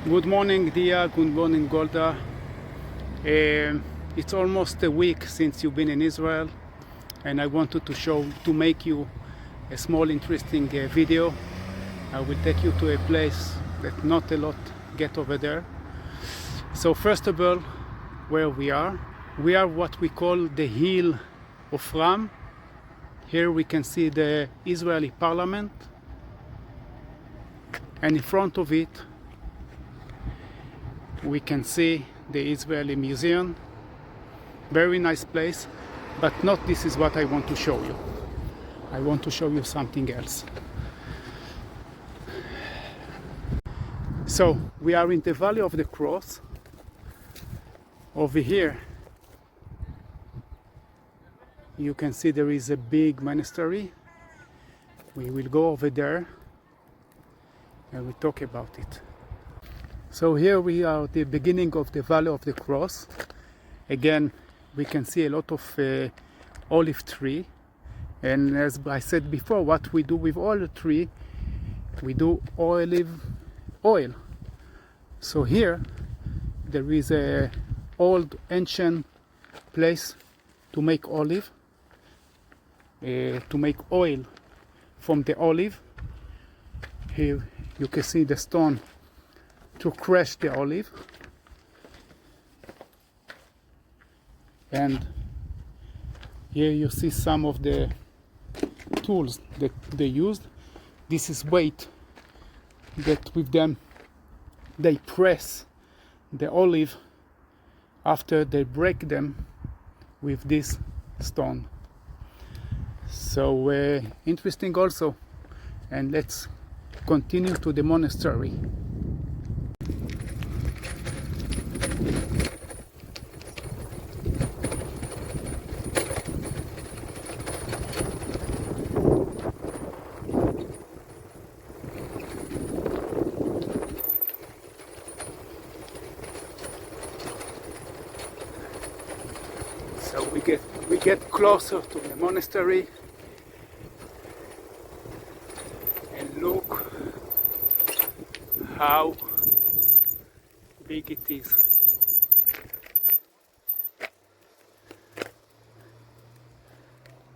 Good morning, Dia. Good morning, Golda. It's almost a week since you've been in Israel, and I wanted to make you a small, interesting video. I will take you to a place that not a lot get over there. So first of all, where we are what we call the Hill of Ram. Here we can see the Israeli parliament, and in front of it we can see the Israeli museum. Very nice place, but not this is what I want to show you. I want to show you something else. So we are in the Valley of the Cross. Over here you can see there is a big monastery. We will go over there and we'll talk about it. So here we are at the beginning of the Valley of the Cross. Again, we can see a lot of olive tree, and as I said before, what we do with olive tree, we do olive oil. So here there is a old ancient place to make olive, to make oil from the olive. Here you can see the stone to crush the olive, and here you see some of the tools that they used. This is weight that with them they press the olive after they break them with this stone. So interesting also, and let's continue to the monastery. So we get closer to the monastery, and look how big it is.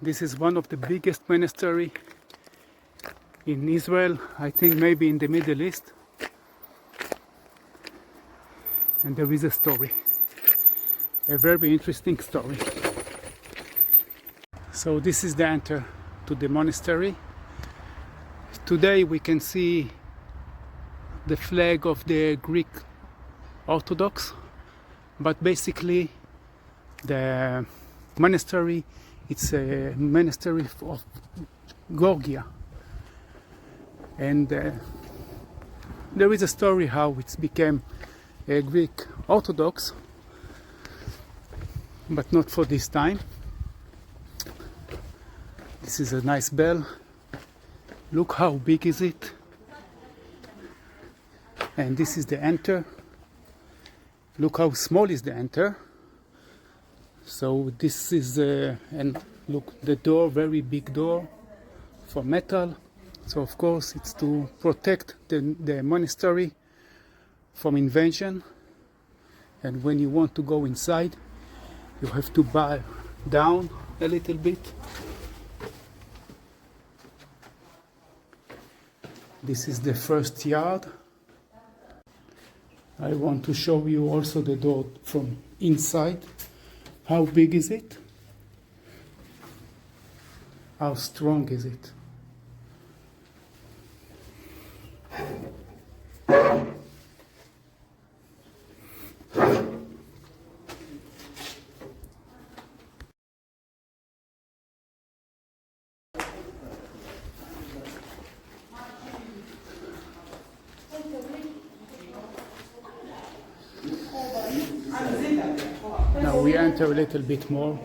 This is one of the biggest monastery in Israel, I think maybe in the Middle East. And there is a story, a very interesting story. So this is the enter to the monastery. Today we can see the flag of the Greek Orthodox, but basically the monastery, it's a monastery of Georgia, and there is a story how it became a Greek Orthodox, but not for this time. This is a nice bell. Look how big is it. And this is the enter. Look how small is the enter. So this is and look, the door, very big door for metal. So of course it's to protect the monastery from invasion. And when you want to go inside, you have to bow down a little bit. This is the first yard. I want to show you also the door from inside. How big is it? How strong is it? Now we enter a little bit more.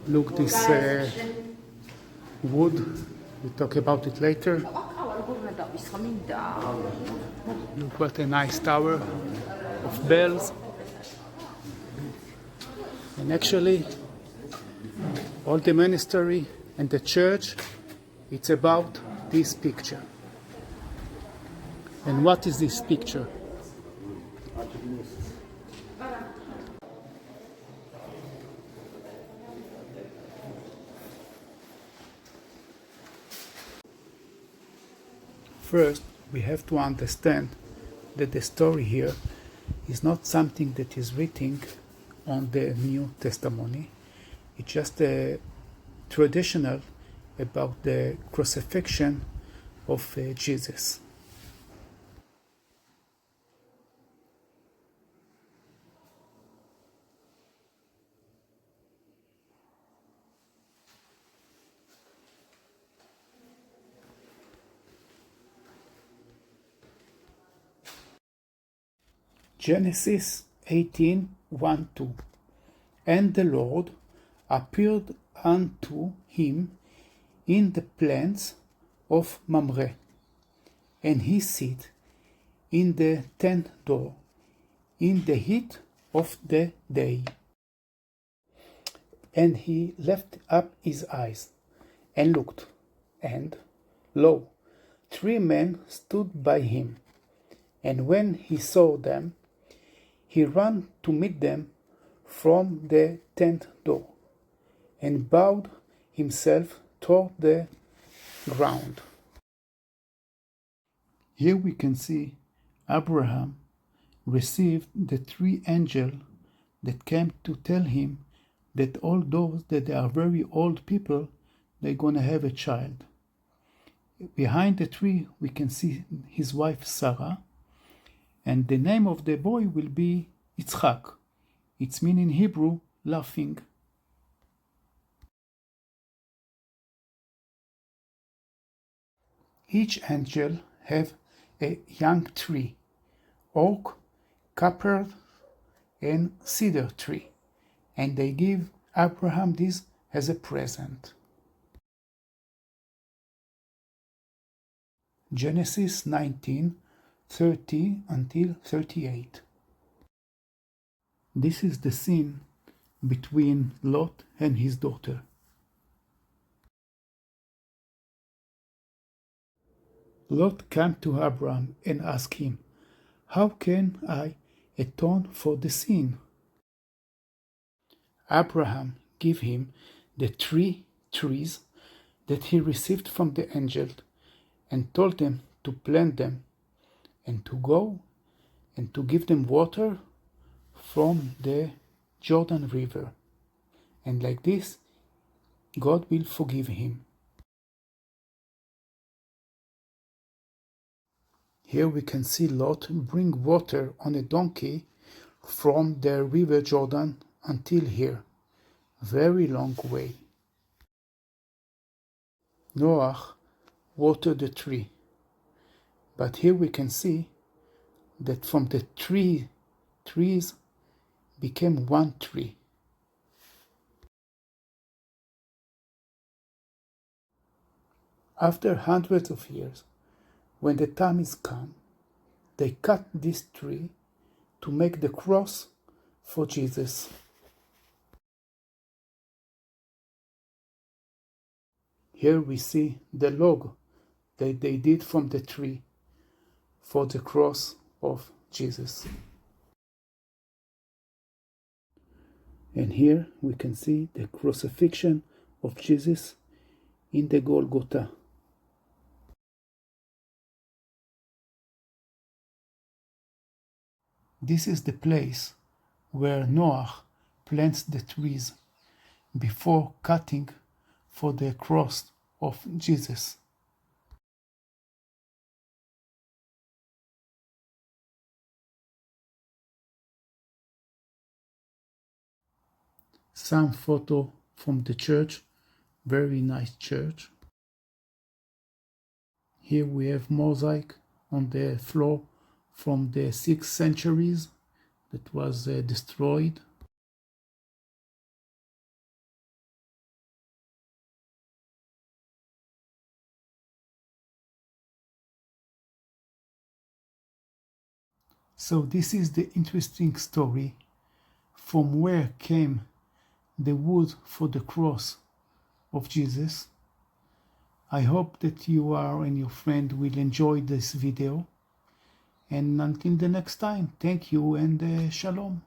Look, this wood, we'll talk about it later. Look what a nice tower of bells. And actually all the monastery and the church, it's about this picture. And what is this picture? First, we have to understand that the story here is not something that is written on the New Testimony. It's just a traditional about the crucifixion of Jesus. Genesis 18:1-2. And the Lord appeared unto him in the plains of Mamre, and he sat in the tent door in the heat of the day. And he lifted up his eyes and looked, and lo, 3 men stood by him. And when he saw them, he ran to meet them from the tent door, and bowed himself toward the ground. Here we can see Abraham received the 3 angels that came to tell him that all those that are very old people, they're going to have a child. Behind the tree we can see his wife Sarah, and the name of the boy will be Yitzchak. It's mean in Hebrew, laughing. Each angel have a young tree, oak, copper, and cedar tree, and they give Abraham this as a present. Genesis 19:30-38. This is the scene between Lot and his daughter. Lot came to Abraham and asked him, "How can I atone for the sin?" Abraham gave him the 3 trees that he received from the angel and told them to plant them and to go and to give them water from the Jordan River. And like this, God will forgive him. Here we can see Lot bring water on a donkey from the river Jordan until here. Very long way. Noah watered the tree. But here we can see that from the trees became 1 tree. After hundreds of years, when the time is come, they cut this tree to make the cross for Jesus. Here we see the log that they did from the tree for the cross of Jesus. And here we can see the crucifixion of Jesus in the Golgotha. This is the place where Noah plants the trees before cutting for the cross of Jesus. Some photo from the church, very nice church. Here we have mosaic on the floor from the 6th centuries that was destroyed. So this is the interesting story from where came the wood for the cross of Jesus. I hope that you are and your friend will enjoy this video. And until the next time, thank you and shalom.